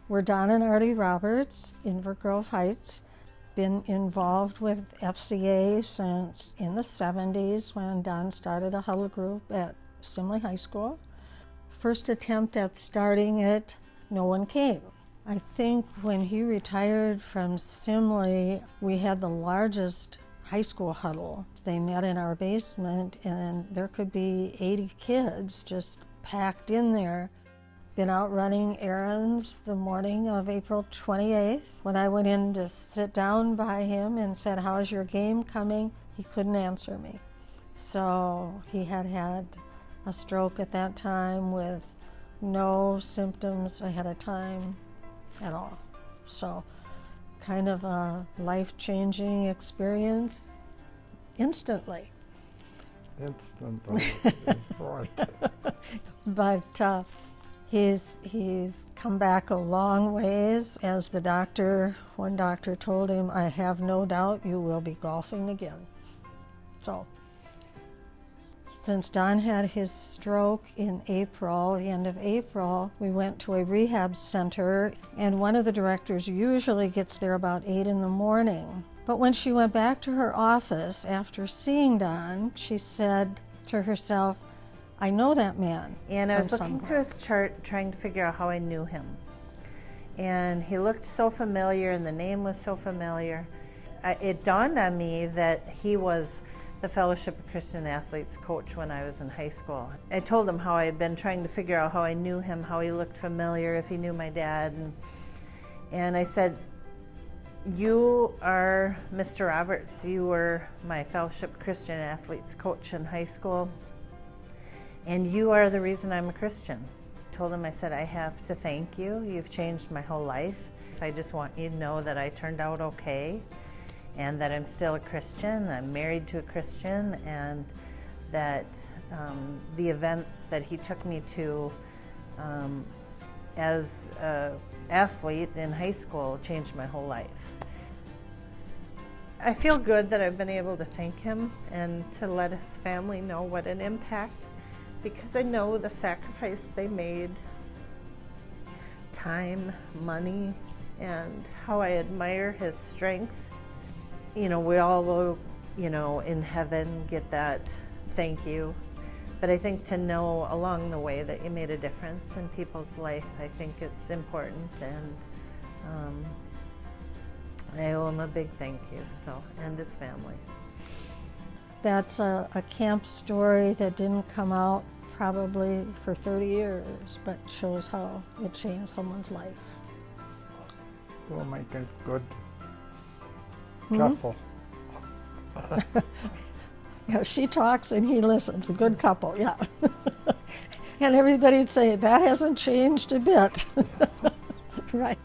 were Don and Artie Roberts in Inver Grove Heights. Been involved with FCA since in the 70s when Don started a huddle group at Simley High School. First attempt at starting it, no one came. I think when he retired from Simley, we had the largest high school huddle. They met in our basement and there could be 80 kids just packed in there. Been out running errands the morning of April 28th. When I went in to sit down by him and said, "How's your game coming?" he couldn't answer me. So he had had a stroke at that time with no symptoms ahead of time at all. So kind of a life-changing experience instantly. Instantly is right. But he's come back a long ways. As one doctor told him, "I have no doubt you will be golfing again." So since Don had his stroke in April, the end of April, we went to a rehab center, and one of the directors usually gets there about 8 in the morning. But when she went back to her office after seeing Don, she said to herself, "I know that man." And I was from looking somewhere. through his chart, trying to figure out how I knew him. And he looked so familiar, and the name was so familiar. It dawned on me that he was the Fellowship of Christian Athletes coach when I was in high school. I told him how I had been trying to figure out how I knew him, how he looked familiar, if he knew my dad. And I said, "You are Mr. Roberts. You were my Fellowship of Christian Athletes coach in high school. And you are the reason I'm a Christian." I told him, I said, "I have to thank you. You've changed my whole life. I just want you to know that I turned out okay and that I'm still a Christian. I'm married to a Christian, and that the events that he took me to as an athlete in high school changed my whole life." I feel good that I've been able to thank him and to let his family know what an impact, because I know the sacrifice they made, time, money, and how I admire his strength. You know, we all will, in heaven get that thank you. But I think to know along the way that you made a difference in people's life, I think it's important, and I owe him a big thank you, and his family. That's a camp story that didn't come out probably for 30 years, but shows how it changed someone's life. We'll make a good couple. Yeah, she talks and he listens. A good couple, yeah. And everybody'd say, "That hasn't changed a bit." Right.